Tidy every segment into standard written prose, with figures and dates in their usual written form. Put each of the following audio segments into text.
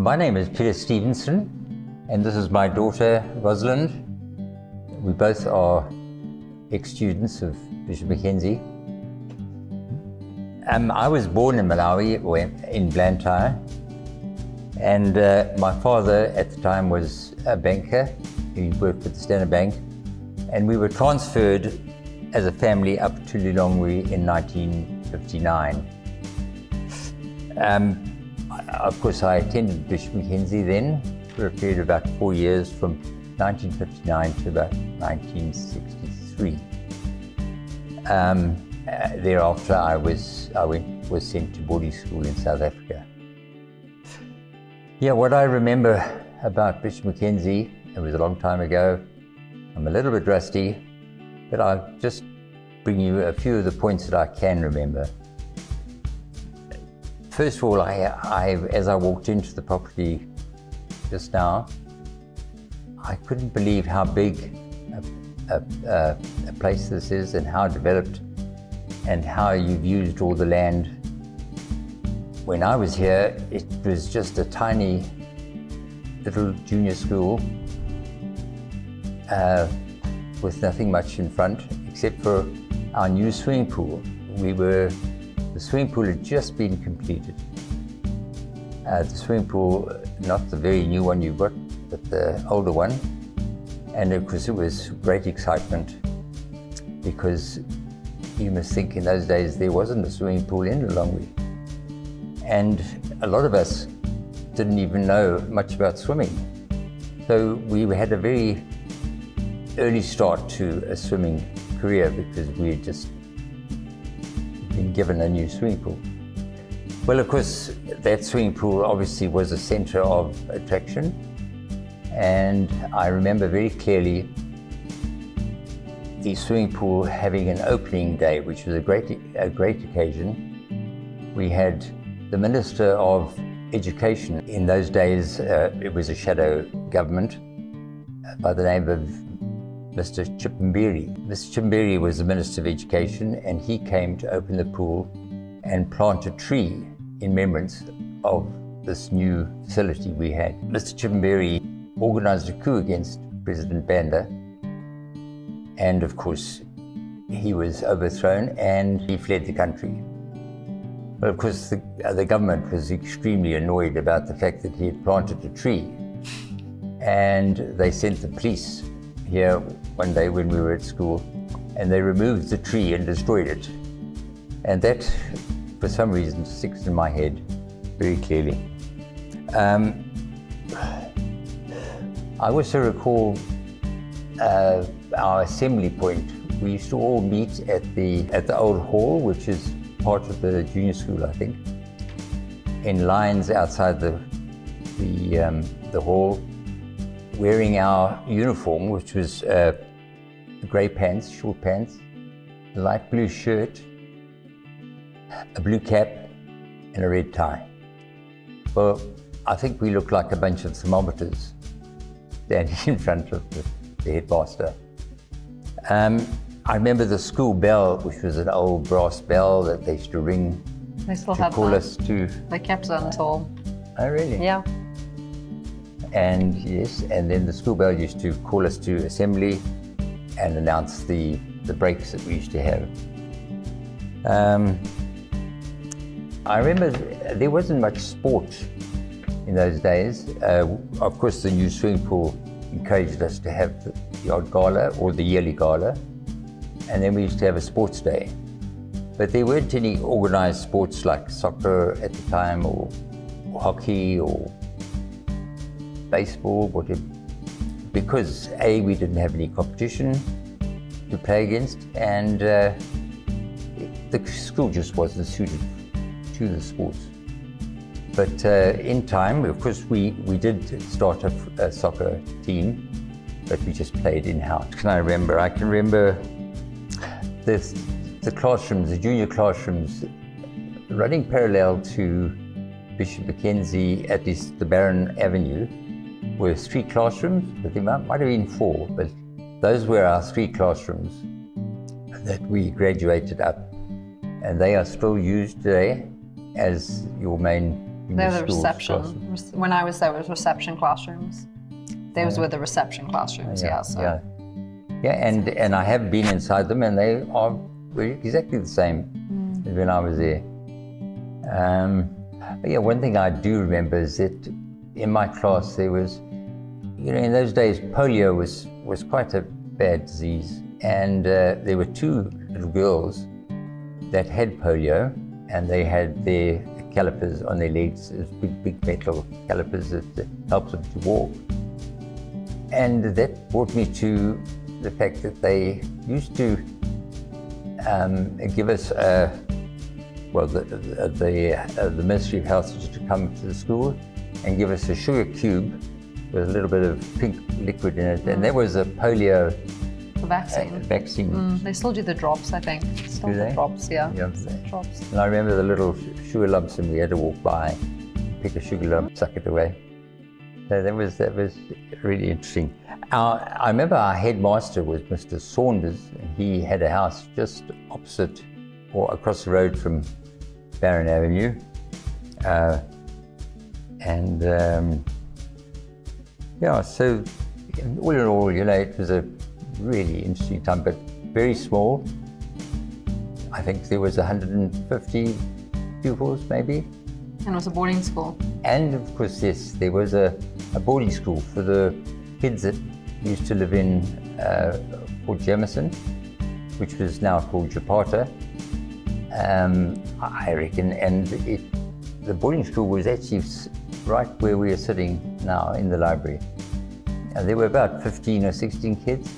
My name is Peter Stephenson, and this is my daughter, Rosalin. We both are ex-students of Bishop Mackenzie. I was born in Malawi, or in Blantyre, and my father at the time was a banker. He worked at the Standard Bank, and we were transferred as a family up to Lilongwe in 1959. Of course, I attended Bishop Mackenzie then for a period of about 4 years, from 1959 to about 1963. Thereafter, I was sent to boarding school in South Africa. Yeah, what I remember about Bishop Mackenzie, it was a long time ago. I'm a little bit rusty, but I'll just bring you a few of the points that I can remember. First of all, as I walked into the property just now, I couldn't believe how big a place this is, and how developed, and how you've used all the land. When I was here, it was just a tiny little junior school with nothing much in front except for our new swimming pool. The swimming pool had just been completed. The swimming pool, not the very new one you've got, but the older one. And of course it was great excitement, because you must think in those days there wasn't a swimming pool in Lilongwe. And a lot of us didn't even know much about swimming. So we had a very early start to a swimming career, because we had just been given a new swimming pool. Well, of course, that swimming pool obviously was a center of attraction. And I remember very clearly the swimming pool having an opening day, which was a great occasion. We had the Minister of Education. In those days, it was a shadow government by the name of Mr. Chippembiri. Mr. Chippembiri was the Minister of Education, and he came to open the pool and plant a tree in remembrance of this new facility we had. Mr. Chippembiri organized a coup against President Banda, and of course he was overthrown and he fled the country. But of course the government was extremely annoyed about the fact that he had planted a tree, and they sent the police here one day when we were at school, and they removed the tree and destroyed it. And that, for some reason, sticks in my head very clearly. I also recall our assembly point. We used to all meet at the old hall, which is part of the junior school, I think, in lines outside the hall, wearing our uniform, which was grey pants, short pants, a light blue shirt, a blue cap, and a red tie. Well, I think we looked like a bunch of thermometers standing in front of the headmaster. I remember the school bell, which was an old brass bell that they used to ring to call us to... They kept it until... Oh, really? Yeah. And yes, and then the school bell used to call us to assembly and announce the breaks that we used to have. I remember there wasn't much sport in those days. Of course, the new swimming pool encouraged us to have the odd gala, or the yearly gala, and then we used to have a sports day. But there weren't any organized sports like soccer at the time, or hockey, or baseball, whatever, because A, we didn't have any competition to play against, and the school just wasn't suited to the sports. But in time, of course, we did start a soccer team, but we just played in-house. I can remember the classrooms, the junior classrooms, running parallel to Bishop Mackenzie at the Barron Avenue, were 3 classrooms, but there might have been 4, but those were our 3 classrooms that we graduated up, and they are still used today as your main They're the reception. When I was there, it was reception classrooms. Those were the reception classrooms, and I have been inside them, and they are exactly the same as when I was there. One thing I do remember is that in my class there was, in those days polio was quite a bad disease, and there were two little girls that had polio, and they had their calipers on their legs, big metal calipers that helped them to walk. And that brought me to the fact that they used to give us, the Ministry of Health used to come to the school and give us a sugar cube with a little bit of pink liquid in it, and that was a polio vaccine. They still do the drops, I think. Still do they? The drops, yeah. Drops. And I remember the little sugar lumps, and we had to walk by, pick a sugar lump, suck it away. So that was really interesting. I remember our headmaster was Mr. Saunders, and he had a house just opposite or across the road from Barron Avenue. So all in all, it was a really interesting time, but very small. I think there was 150 pupils, maybe. And it was a boarding school. And of course, yes, there was a boarding school for the kids that used to live in Port Jameson, which was now called Jakarta, I reckon. And the boarding school was actually right where we are sitting now in the library. There were about 15 or 16 kids.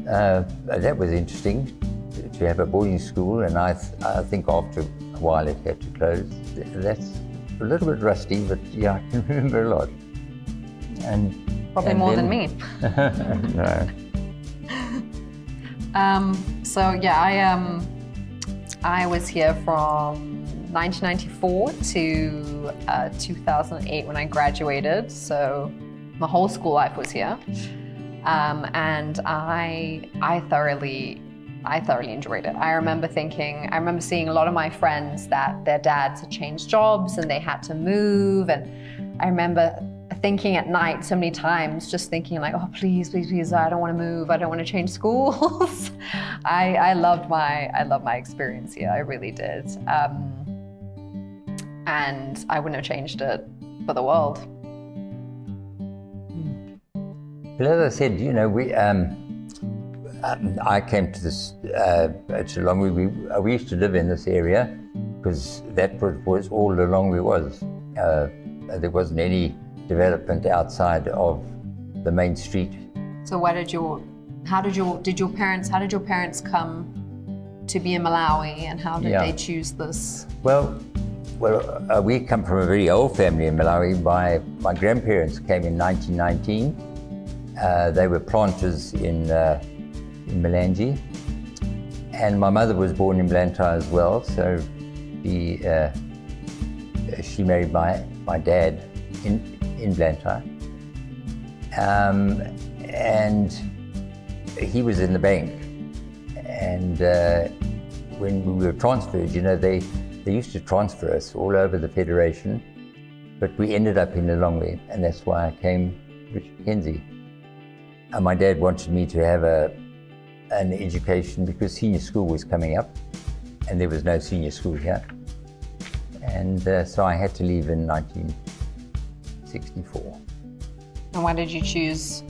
That was interesting to have a boarding school, and I think after a while it had to close. That's a little bit rusty, but yeah, I can remember a lot. Probably more than me. No. I was here from 1994 to 2008 when I graduated. So my whole school life was here, and I thoroughly enjoyed it. I remember seeing a lot of my friends that their dads had changed jobs and they had to move, and I remember thinking at night so many times, just thinking like, oh, please, I don't want to move. I don't want to change schools. I loved my experience here. I really did. And I wouldn't have changed it for the world. But as I said, I came to this Geelong. We used to live in this area because that was all the Longwy was. There wasn't any development outside of the main street. So how did your parents come to be in Malawi, and how did they choose this? Well, we come from a very old family in Malawi. My grandparents came in 1919. They were planters in Malangi, and my mother was born in Blantyre as well. So she married my dad in Blantyre, and he was in the bank. And when we were transferred, they used to transfer us all over the Federation, but we ended up in Lilongwe, and that's why I came to Mackenzie. And my dad wanted me to have an education because senior school was coming up, and there was no senior school here. And so I had to leave in 1964. And why did you choose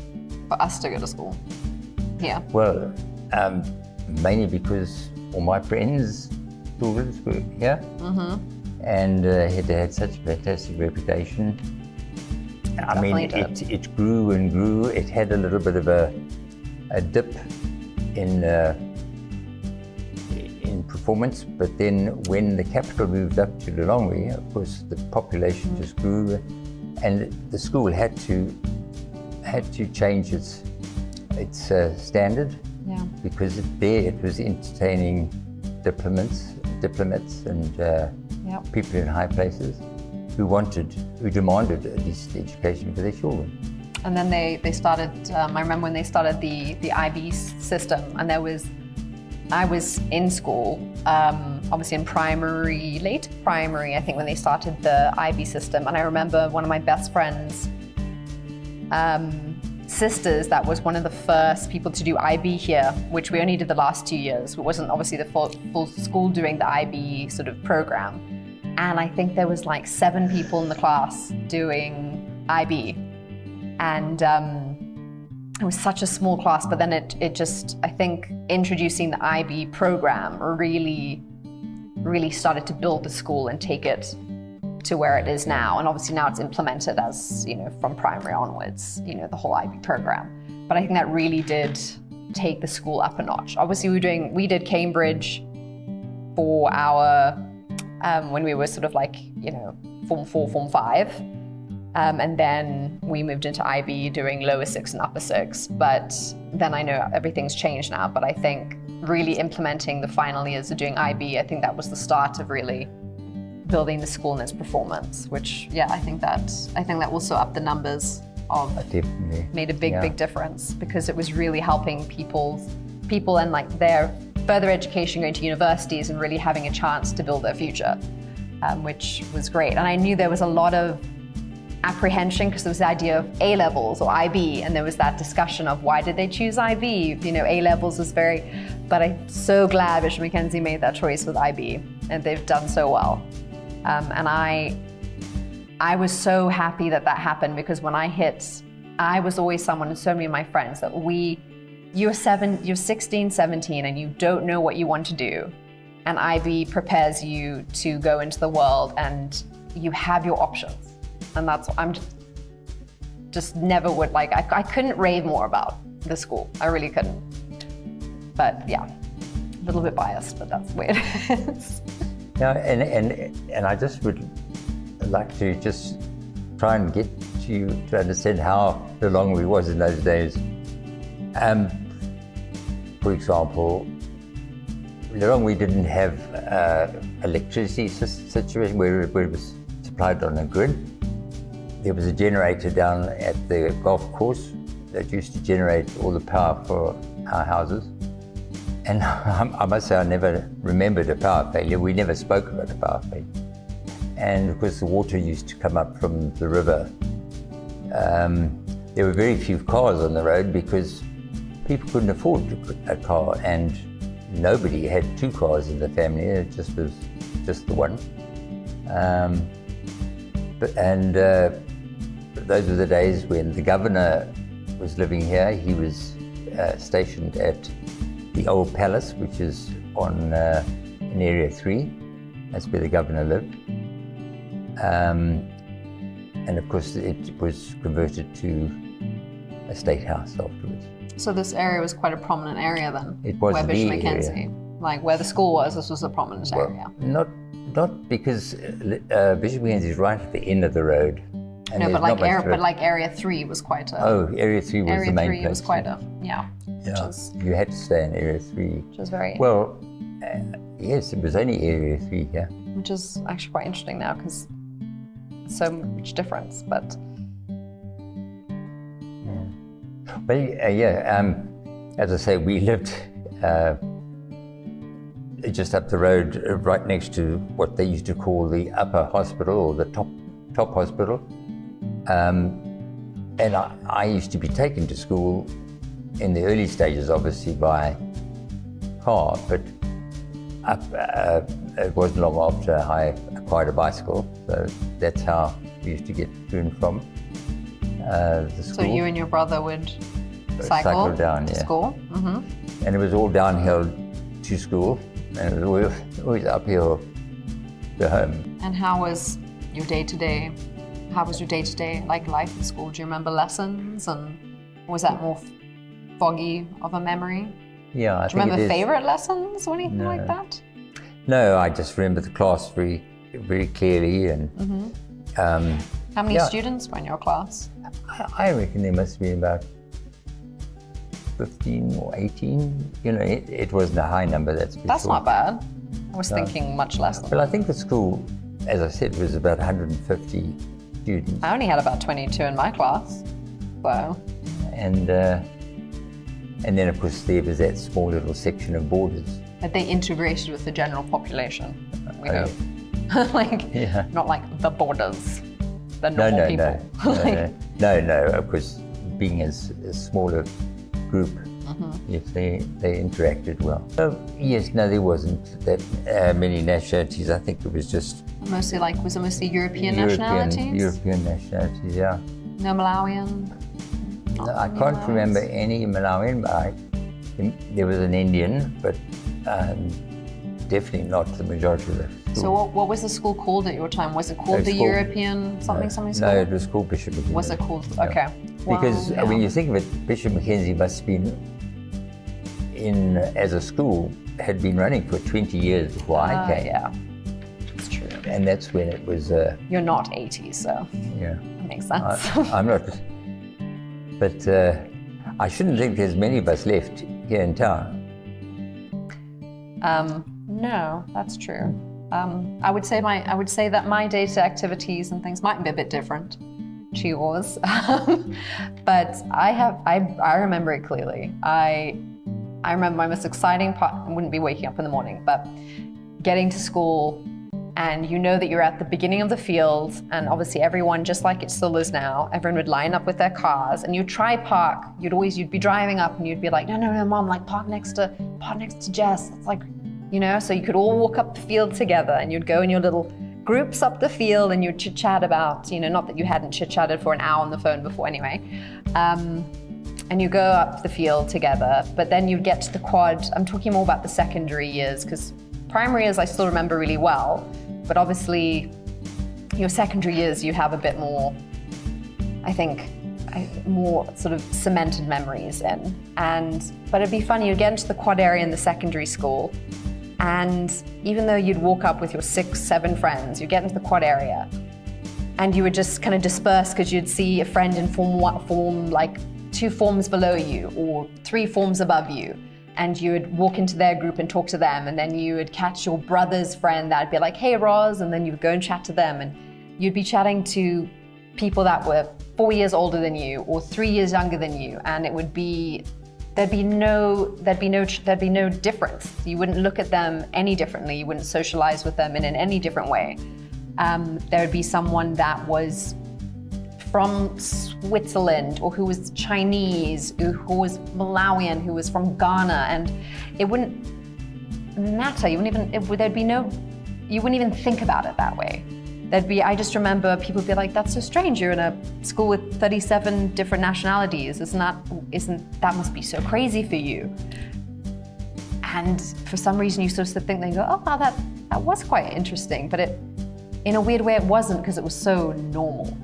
for us to go to school here? Well, mainly because all my friends still went to school here, and it had such a fantastic reputation. I mean, it grew and grew. It had a little bit of a dip in performance, but then when the capital moved up to Lilongwe, of course, the population just grew, and the school had to change its standard, because it was entertaining diplomats and people in high places who demanded a decent education for their children. And then they started, I remember when they started the IB system, and there was I was in school, obviously in primary, late primary, I think, when they started the IB system. And I remember one of my best friends' sisters, that was one of the first people to do IB here, which we only did the last 2 years. It wasn't obviously the full school doing the IB sort of program. And I think there was like 7 people in the class doing IB. And it was such a small class, but then it just, I think introducing the IB program really started to build the school and take it to where it is now. And obviously now it's implemented as, from primary onwards, the whole IB program. But I think that really did take the school up a notch. Obviously we did Cambridge for our, when we were sort of like, Form 4, Form 5. And then we moved into IB doing lower 6 and upper 6. But then I know everything's changed now. But I think really implementing the final years of doing IB, I think that was the start of really building the school and its performance, which, I think that also upped the numbers of, definitely made a big difference, because it was really helping people and like their further education, going to universities and really having a chance to build their future, which was great. And I knew there was a lot of apprehension because there was the idea of A levels or IB, and there was that discussion of why did they choose IB? A levels was but I'm so glad Bishop Mackenzie made that choice with IB, and they've done so well. And I was so happy that happened, because when I was always someone, and so many of my friends, that you're 16, 17, and you don't know what you want to do. And IB prepares you to go into the world and you have your options. And I'm just never would, like, I couldn't rave more about the school. I really couldn't. But a little bit biased, but that's the way it is. Yeah, and I just would like to just try and get you to understand how the Lilongwe was in those days. For example, Lilongwe didn't have electricity situation where it was supplied on a grid. There was a generator down at the golf course that used to generate all the power for our houses. And I must say, I never remembered a power failure. We never spoke about a power failure. And of course, the water used to come up from the river. There were very few cars on the road because people couldn't afford a car, and nobody had 2 cars in the family. It just was just the one. Those were the days when the governor was living here. He was stationed at the old palace, which is in Area 3. That's where the governor lived. And of course, it was converted to a state house afterwards. So this area was quite a prominent area then? It was where the Bishop Mackenzie, area. Like where the school was, this was a prominent area? Not because Bishop Mackenzie is right at the end of the road. And no, but like Area 3 was quite a... Oh, Area 3 was the main place. Area 3 was quite a, You had to stay in Area 3. Which was very... Well, yes, it was only Area 3 here. Which is actually quite interesting now, because so much difference, but... As I say, we lived just up the road, right next to what they used to call the upper hospital, or the top hospital. And I used to be taken to school in the early stages, obviously, by car, but it wasn't long after I acquired a bicycle, so that's how we used to get to and from the school. So you and your brother would cycle down to school? Mm-hmm. And it was all downhill to school, and it was always uphill to home. And how was your day-to-day? How was your day-to-day like life at school? Do you remember lessons, and was that more foggy of a memory? Yeah, Do you remember favorite lessons or anything like that? No, I just remember the class very, very clearly. And how many students were in your class? I reckon there must have been about 15 or 18. It wasn't a high number, that's for That's sure. not bad. I was thinking much less than Well, I think the school, as I said, was about 150 students. I only had about 22 in my class, so. And And then, of course, there was that small little section of boarders. But they integrated with the general population, we hope. Yeah. Not like the boarders, the No, normal no, people. no, of course, being as a smaller group, yes, they interacted well. Yes, no, there wasn't that many nationalities. I think it was just Was it mostly European nationalities? European nationalities, yeah. No Malawian? No, I can't remember any Malawian, but there was an Indian, but definitely not the majority of the school. So what was the school called at your time? Was it called the European something school? No, it was called Bishop Mackenzie. Was it called? Yeah. Okay. Because Wow, when you think of it, Bishop Mackenzie must have been as a school, had been running for 20 years before I came. Yeah, it's true. And that's when it was... You're not 80, so yeah. that makes sense. I'm not... But I shouldn't think there's many of us left here in town. No, that's true. I would say that my day-to-day activities and things might be a bit different to yours, but I remember it clearly. I remember my most exciting part. I wouldn't be waking up in the morning, but getting to school, and you know that you're at the beginning of the field, and obviously everyone, just like it still is now, everyone would line up with their cars, and you'd try park. You'd be driving up, and you'd be like, no, Mom, like park next to Jess. It's like, you know, so you could all walk up the field together, and you'd go in your little groups up the field, and you'd chit chat about, you know, not that you hadn't chit chatted for an hour on the phone before anyway. And you go up the field together, but then you get to the quad. I'm talking more about the secondary years, because primary years I still remember really well, but obviously your secondary years you have a bit more, I think, more sort of cemented memories in. But it'd be funny, you'd get into the quad area in the secondary school, and even though you'd walk up with your 6-7 friends, you'd get into the quad area, and you would just kind of disperse because you'd see a friend in form like 2 forms below you or 3 forms above you, and you would walk into their group and talk to them, and then you would catch your brother's friend that'd be like, hey Ros, and then you would go and chat to them, and you'd be chatting to people that were 4 years older than you or 3 years younger than you, and it would be there'd be no difference. You wouldn't look at them any differently. You wouldn't socialize with them in any different way. There would be someone that was from Switzerland, or who was Chinese, who was Malawian, who was from Ghana, and it wouldn't matter. You wouldn't even think about it that way. I just remember people be like, that's so strange, you're in a school with 37 different nationalities. That must be so crazy for you. And for some reason you sort of think, they go, oh wow, that was quite interesting. But in a weird way it wasn't, because it was so normal.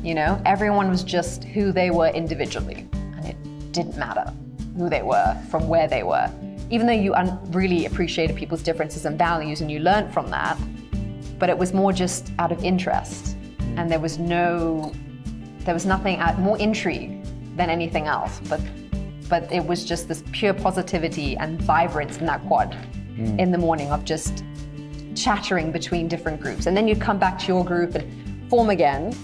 You know, everyone was just who they were individually, and it didn't matter who they were from where they were. Even though you really appreciated people's differences and values and you learned from that, but it was more just out of interest, and there was nothing more intrigue than anything else, but it was just this pure positivity and vibrance in that quad in the morning of just chattering between different groups. And then you'd come back to your group and form again,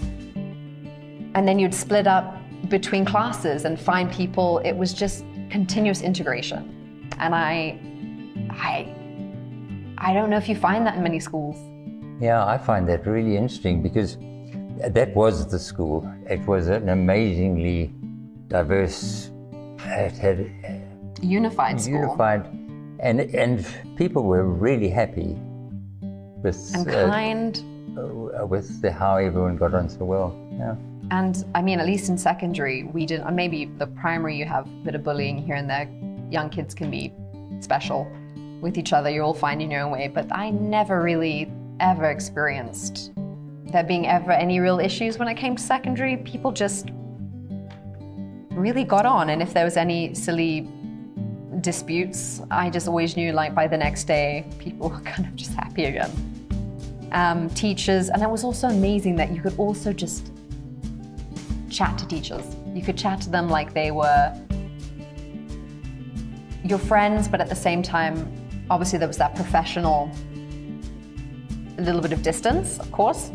and then you'd split up between classes and find people. It was just continuous integration. And I don't know if you find that in many schools. Yeah, I find that really interesting, because that was the school. It was an amazingly diverse, it had unified school. Unified, and people were really happy with and kind with how everyone got on so well. Yeah. And I mean, at least in secondary, we didn't. Maybe the primary, you have a bit of bullying here and there. Young kids can be special with each other. You're all fine in your own way. But I never really ever experienced there being ever any real issues when it came to secondary. People just really got on, and if there was any silly disputes, I just always knew, like, by the next day people were kind of just happy again. Teachers, and it was also amazing that you could also just chat to teachers. You could chat to them like they were your friends, but at the same time, obviously there was that professional, a little bit of distance, of course,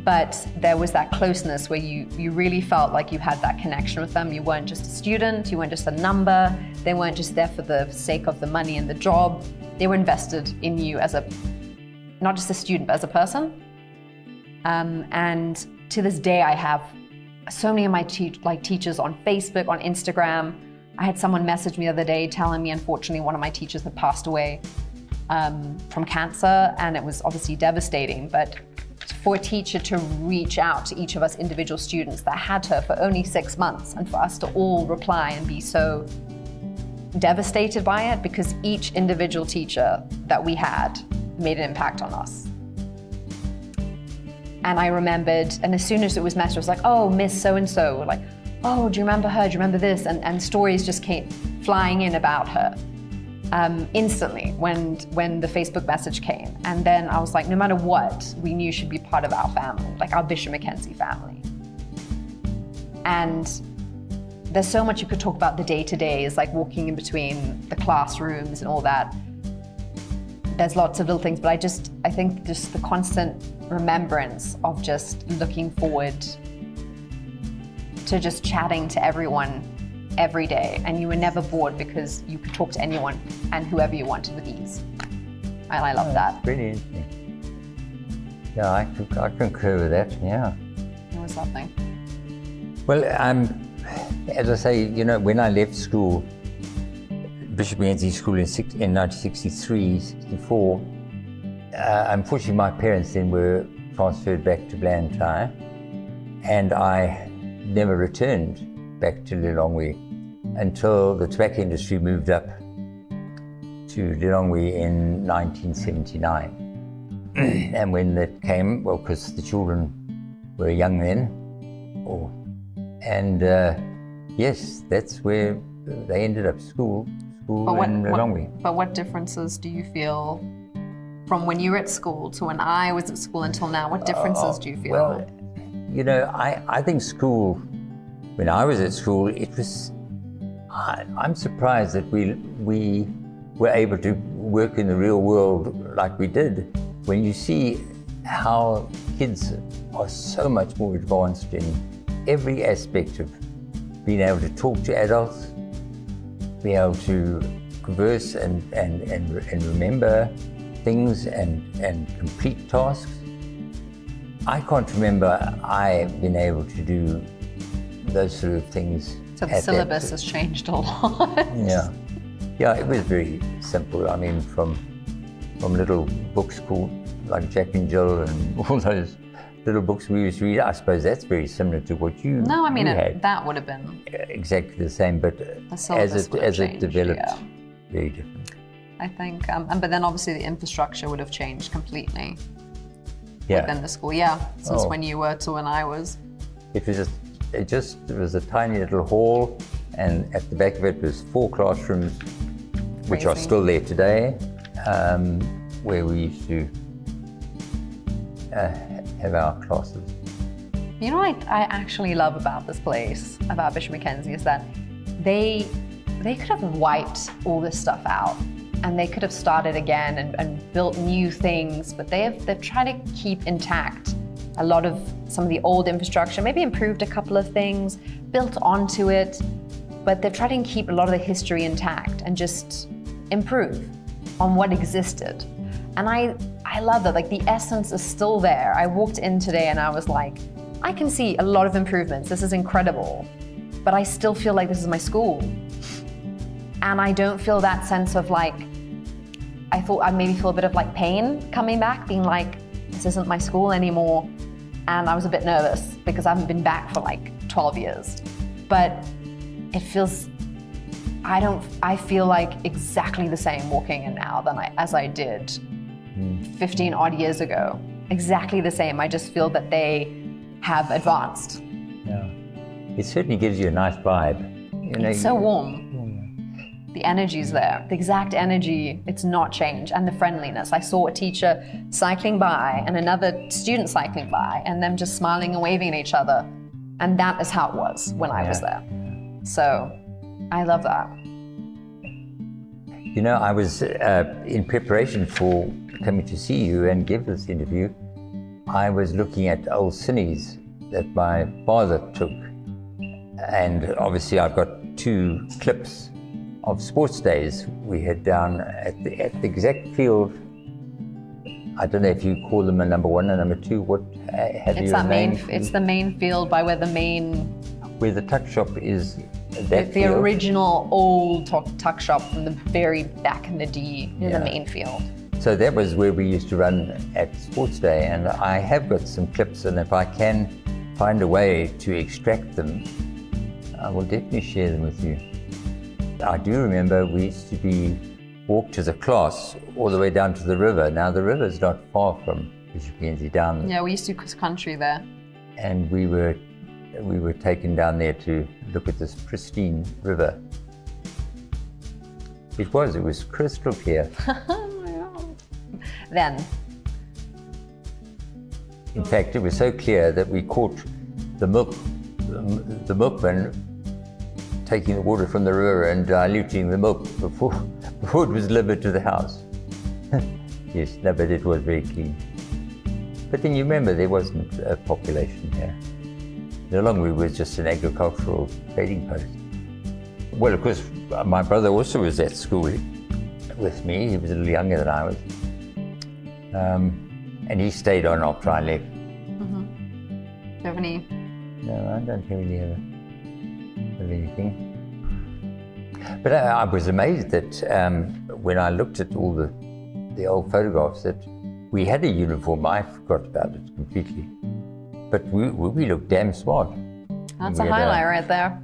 but there was that closeness where you really felt like you had that connection with them. You weren't just a student, you weren't just a number, they weren't just there for the sake of the money and the job. They were invested in you as not just a student, but as a person. And to this day, I have so many of my teachers on Facebook, on Instagram. I had someone message me the other day telling me, unfortunately, one of my teachers had passed away from cancer, and it was obviously devastating. But for a teacher to reach out to each of us individual students that had her for only 6 months, and for us to all reply and be so devastated by it, because each individual teacher that we had made an impact on us. And I remembered, and as soon as it was messaged, I was like, oh, Miss so-and-so, like, oh, do you remember her? Do you remember this? And stories just came flying in about her instantly when the Facebook message came. And then I was like, no matter what, we knew she'd be part of our family, like our Bishop Mackenzie family. And there's so much you could talk about the day-to-days, like walking in between the classrooms and all that. There's lots of little things, but I think just the constant remembrance of just looking forward to just chatting to everyone every day, and you were never bored because you could talk to anyone and whoever you wanted with ease. And I love that. Really interesting. Yeah, I concur with that, yeah. It was lovely. Well, as I say, when I left school, Bishop Mackenzie School in 1963, 64, unfortunately my parents then were transferred back to Blantyre, and I never returned back to Lilongwe until the tobacco industry moved up to Lilongwe in 1979. And when that came, well, because the children were young then, yes, that's where they ended up school in Lilongwe. But what differences do you feel from when you were at school to when I was at school until now? What differences do you feel? Well, I think school, when I was at school, it was, I'm surprised that we were able to work in the real world like we did. When you see how kids are so much more advanced in every aspect of being able to talk to adults, be able to converse and remember things and complete tasks. I can't remember I being able to do those sort of things. So the syllabus has changed a lot. Yeah, it was very simple. I mean, from little books called like Jack and Jill and all those little books we used to read. I suppose that's very similar to what you No, I mean, had. that would have been exactly the same, but as it developed, very different. I think, but then obviously the infrastructure would have changed completely within the school. Since when you were to when I was. It was a tiny little hall, and at the back of it was 4 classrooms, which are still there today, where we used to have our classes. You know what I actually love about this place, about Bishop Mackenzie, is that they could have wiped all this stuff out, and they could have started again and built new things, but they've tried to keep intact a lot of some of the old infrastructure, maybe improved a couple of things, built onto it, but they've tried to keep a lot of the history intact and just improve on what existed. And I love that, like the essence is still there. I walked in today and I was like, I can see a lot of improvements. This is incredible, but I still feel like this is my school. And I don't feel that sense of like, I thought I'd maybe feel a bit of like pain coming back, being like, this isn't my school anymore. And I was a bit nervous because I haven't been back for like 12 years. But it feels, I feel like exactly the same walking in now as I did 15 odd years ago. Exactly the same. I just feel that they have advanced. Yeah. It certainly gives you a nice vibe. It's so warm. The energy's there, the exact energy, it's not changed, and the friendliness. I saw a teacher cycling by and another student cycling by, and them just smiling and waving at each other. And that is how it was when I was there. So I love that. I was in preparation for coming to see you and give this interview, I was looking at old cinemas that my father took. And obviously I've got 2 clips of sports days we had down at the exact field. I don't know if you call them a number 1 and number 2. What have it's you that main? field? It's the main field by where the tuck shop is. The original old tuck shop from the very back in the D in the main field. So that was where we used to run at sports day, and I have got some clips, and if I can find a way to extract them, I will definitely share them with you. I do remember we used to walked as a class all the way down to the river. Now the river is not far from Mackenzie down. Yeah, we used to cross country there. And we were taken down there to look at this pristine river. It was crystal clear. Then. In fact, it was so clear that we caught the milkman taking the water from the river and diluting the milk before it was delivered to the house. Yes, no, but it was very clean. But then you remember there wasn't a population here. Lilongwe was just an agricultural trading post. Well, of course, my brother also was at school with me. He was a little younger than I was. And he stayed on after I left. Mm-hmm. Do you have any? No, I don't really have anything. But I was amazed that when I looked at all the old photographs that we had a uniform. I forgot about it completely. But we looked damn smart. That's a highlight right there.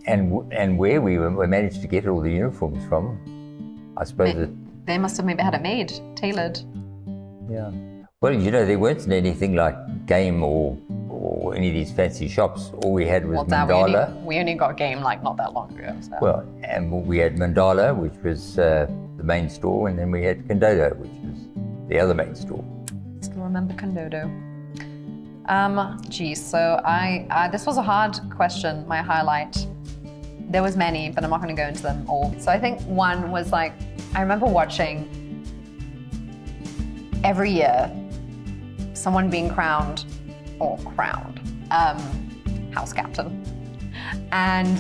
and where we managed to get all the uniforms from, I suppose they must have maybe had it made, tailored. Yeah. Well, there weren't anything like Game or any of these fancy shops. All we had was Mandala. We only got Game like not that long ago. So. Well, and we had Mandala, which was the main store, and then we had Condodo, which was the other main store. Still remember Condodo. So this was a hard question, my highlight. There was many, but I'm not going to go into them all. So I think one was I remember watching every year someone being crowned house captain. And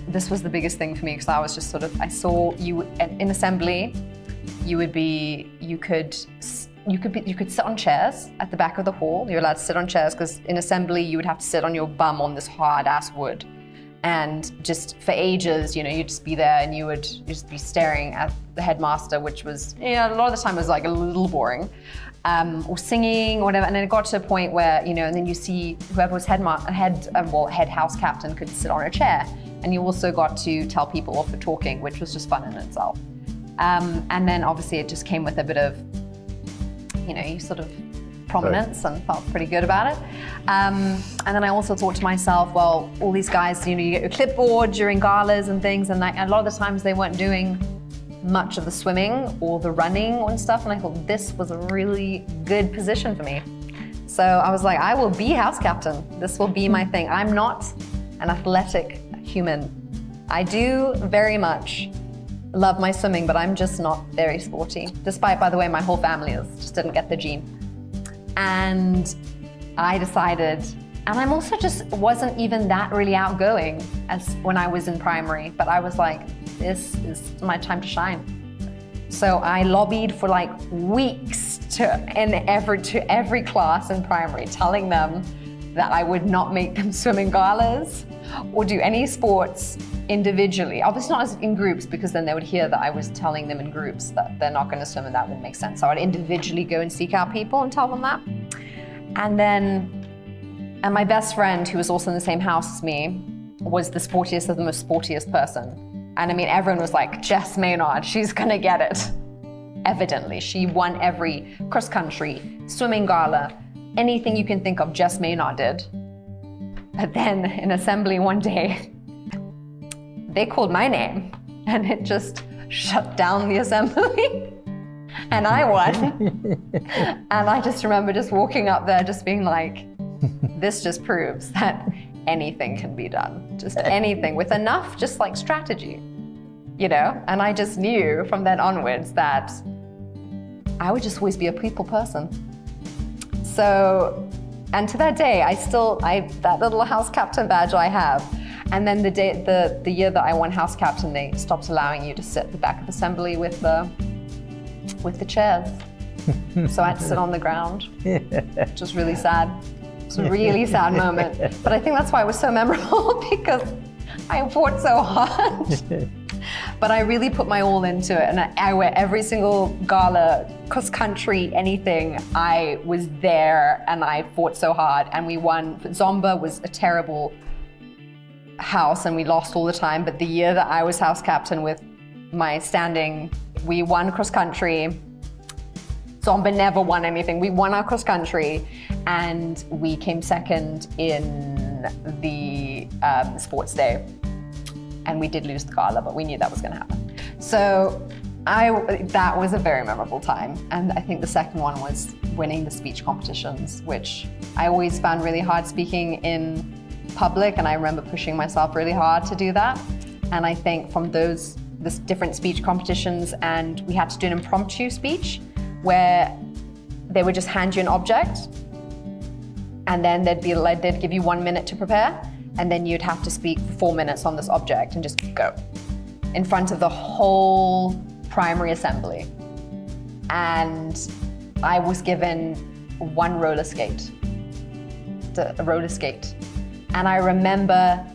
this was the biggest thing for me because I was just I saw you in assembly, you could sit on chairs at the back of the hall. You're allowed to sit on chairs because in assembly you would have to sit on your bum on this hard ass wood. And just for ages, you'd just be there and you would just be staring at the headmaster, which was, a lot of the time was a little boring, or singing or whatever. And then it got to a point where, and then you see whoever was head house captain could sit on a chair. And you also got to tell people off for talking, which was just fun in itself. And then obviously it just came with a bit of, you sort of prominence and felt pretty good about it. And then I also thought to myself, well, all these guys, you get your clipboard during galas and things, and a lot of the times they weren't doing much of the swimming or the running and stuff, and I thought this was a really good position for me. So I was like, I will be house captain. This will be my thing. I'm not an athletic human. I do very much love my swimming, but I'm just not very sporty. Despite, by the way, my whole family just didn't get the gene. And I decided, and I'm also just wasn't even that really outgoing as when I was in primary, but I was like, this is my time to shine. So I lobbied for weeks to every class in primary, telling them that I would not make them swim in galas or do any sports individually. Obviously not in groups, because then they would hear that I was telling them in groups that they're not going to swim and that wouldn't make sense. So I'd individually go and seek out people and tell them that. And my best friend, who was also in the same house as me, was the sportiest of the most sportiest person. And I mean, everyone was like, Jess Maynard, she's going to get it. Evidently, she won every cross country, swimming gala, anything you can think of, Jess Maynard did. But then in assembly one day, they called my name and it just shut down the assembly and I won. And I just remember just walking up there just being like, this just proves that anything can be done. Just anything with enough just strategy, And I just knew from then onwards that I would just always be a people person. So, and to that day, that little house captain badge I have. And then the year that I won house captain, they stopped allowing you to sit at the back of assembly with the chairs. So I had to sit on the ground, which was really sad. It was a really sad moment. But I think that's why it was so memorable, because I fought so hard. But I really put my all into it, and I wear every single gala, cross country, anything. I was there and I fought so hard, and we won. Zomba was a terrible house and we lost all the time, but the year that I was house captain with my standing, we won cross country. Zomba never won anything. We won our cross country and we came second in the sports day. And we did lose the gala, but we knew that was going to happen. So that was a very memorable time. And I think the second one was winning the speech competitions, which I always found really hard speaking in public. And I remember pushing myself really hard to do that. And I think from this different speech competitions, and we had to do an impromptu speech where they would just hand you an object and then they'd give you 1 minute to prepare. And then you'd have to speak for 4 minutes on this object and just go in front of the whole primary assembly. And I was given one roller skate, a roller skate. And I remember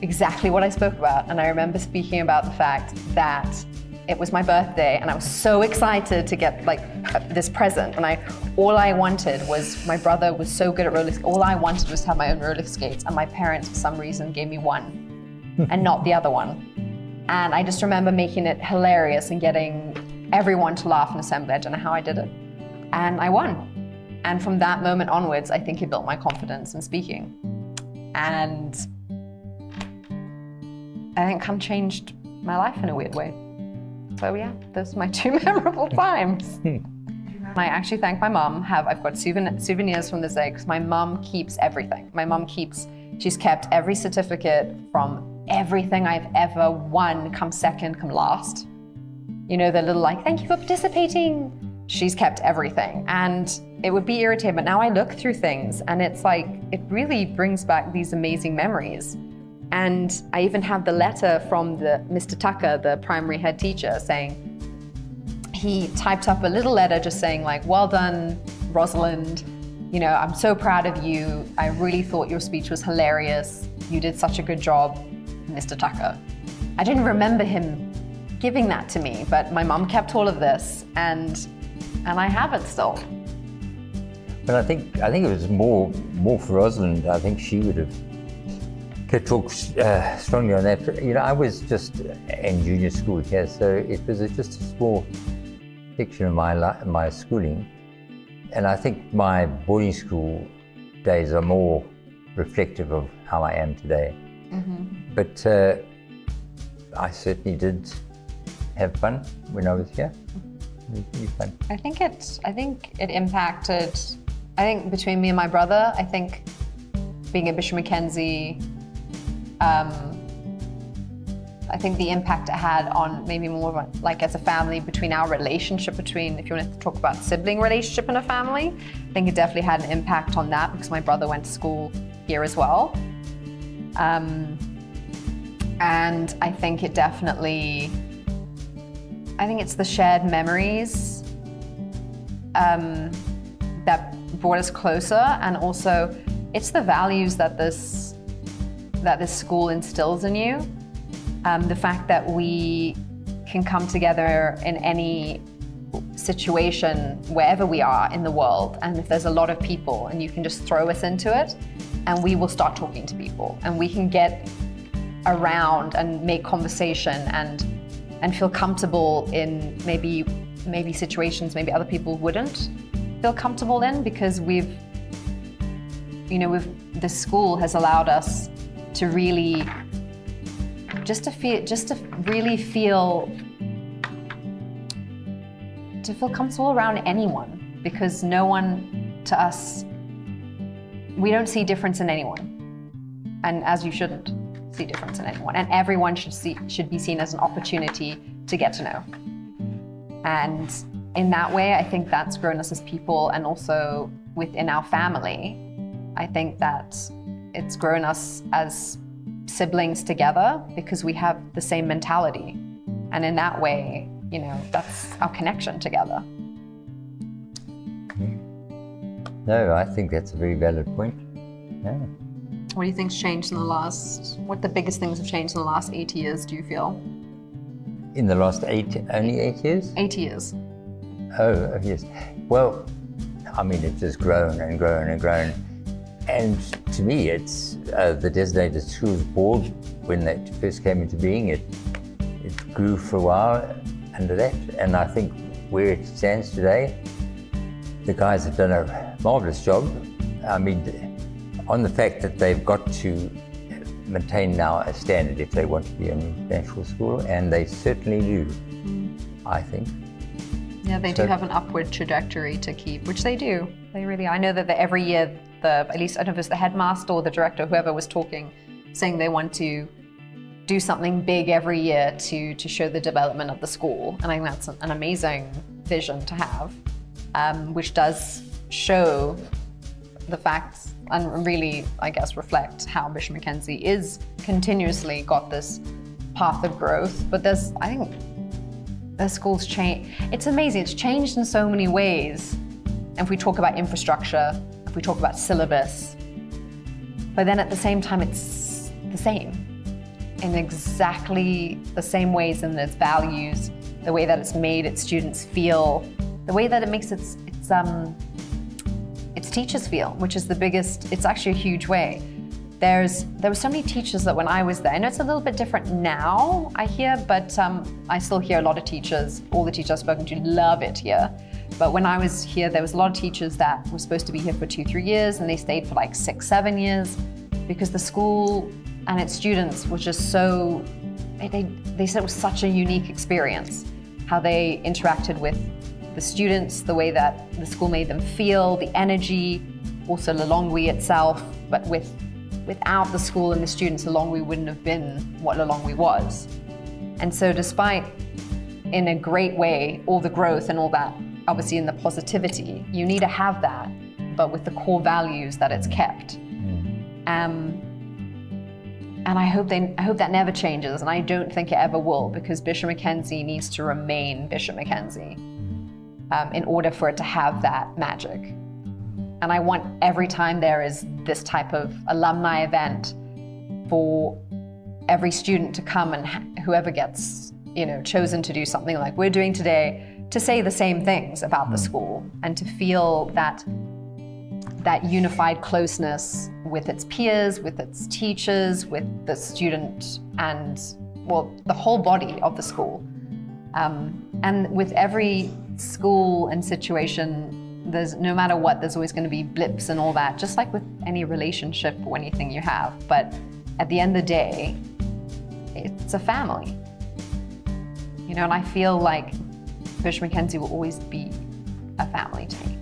exactly what I spoke about. And I remember speaking about the fact that it was my birthday and I was so excited to get this present. And all I wanted was, my brother was so good at roller skates, all I wanted was to have my own roller skates, and my parents for some reason gave me one and not the other one. And I just remember making it hilarious and getting everyone to laugh in assembly. I don't know how I did it. And I won. And from that moment onwards, I think it built my confidence in speaking. And I think kind of changed my life in a weird way. So yeah, those are my two memorable times. I actually thank my mom. I've got souvenirs from this day because my mom keeps everything. She's kept every certificate from everything I've ever won, come second, come last. You know, the little thank you for participating. She's kept everything. And it would be irritating, but now I look through things and it's it really brings back these amazing memories. And I even have the letter from Mr. Tucker, the primary head teacher, saying, he typed up a little letter just saying well done, Rosalind. You know, I'm so proud of you. I really thought your speech was hilarious. You did such a good job, Mr. Tucker. I didn't remember him giving that to me, but my mom kept all of this and I have it still. But I think it was more for Rosalind. I think she would have could talk strongly on that. You know, I was just in junior school here, so it was just a small section of my schooling. And I think my boarding school days are more reflective of how I am today. Mm-hmm. But I certainly did have fun when I was here. It was really fun. I think it impacted, between me and my brother, I think being at Bishop Mackenzie, I think the impact it had on maybe more as a family, between our relationship, if you want to talk about sibling relationship in a family, I think it definitely had an impact on that because my brother went to school here as well. And I think it's the shared memories that brought us closer, and also it's the values that this school instills in you. The fact that we can come together in any situation, wherever we are in the world, and if there's a lot of people and you can just throw us into it and we will start talking to people and we can get around and make conversation and feel comfortable in maybe situations maybe other people wouldn't feel comfortable in, because this school has allowed us to really feel comfortable around anyone, because no one to us, we don't see difference in anyone, and as you shouldn't see difference in anyone, and everyone should be seen as an opportunity to get to know. And in that way, I think that's grown us as people, and also within our family, I think that it's grown us as siblings together because we have the same mentality. And in that way, you know, that's our connection together. No, I think that's a very valid point. Yeah. What do you think's changed in the last, what the biggest things have changed in the last 8 years, do you feel? In the last only 8 years? 8 years. Oh, yes. Well, I mean, it's just grown and grown and grown. And to me, it's the Designated Schools Board, when that first came into being, it grew for a while under that. And I think where it stands today, the guys have done a marvelous job. I mean, on the fact that they've got to maintain now a standard if they want to be an international school, and they certainly do, I think. Yeah, they do have an upward trajectory to keep, which they do. They really, I know that every year, at least I don't know if it's the headmaster or the director, whoever was talking, saying they want to do something big every year to show the development of the school. And I think that's an amazing vision to have, which does show the facts and really, I guess, reflect how Bishop Mackenzie is continuously got this path of growth. But I think the school's changed. It's amazing. It's changed in so many ways. And if we talk about infrastructure, if we talk about syllabus, but then at the same time, it's the same in exactly the same ways in its values, the way that it's made its students feel, the way that it makes its teachers feel, which is the biggest, it's actually a huge way. There were so many teachers that when I was there, I know it's a little bit different now, I hear, but I still hear a lot of teachers, all the teachers I've spoken to love it here. But when I was here, there was a lot of teachers that were supposed to be here for 2-3 years, and they stayed for like 6-7 years because the school and its students were just so, they said it was such a unique experience, how they interacted with the students, the way that the school made them feel, the energy, also Lilongwe itself, but without the school and the students, Lilongwe wouldn't have been what Lilongwe was. And so despite, in a great way, all the growth and all that, obviously in the positivity, you need to have that, but with the core values that it's kept. And I hope that never changes, and I don't think it ever will, because Bishop Mackenzie needs to remain Bishop Mackenzie in order for it to have that magic. And I want every time there is this type of alumni event for every student to come and whoever gets, chosen to do something like we're doing today, to say the same things about the school and to feel that unified closeness with its peers, with its teachers, with the student and, the whole body of the school. And with every school and situation, there's, no matter what, there's always going to be blips and all that, just like with any relationship or anything you have. But at the end of the day, it's a family. And I feel like Bishop Mackenzie will always be a family to me.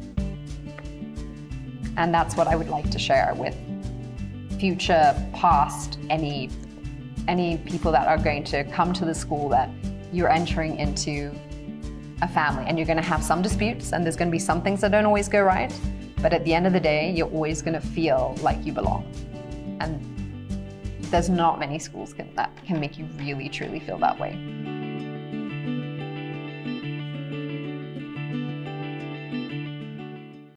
And that's what I would like to share with future, past, any people that are going to come to the school, that you're entering into a family, and you're going to have some disputes, and there's going to be some things that don't always go right, but at the end of the day, you're always going to feel like you belong. And there's not many schools that can make you really, truly feel that way.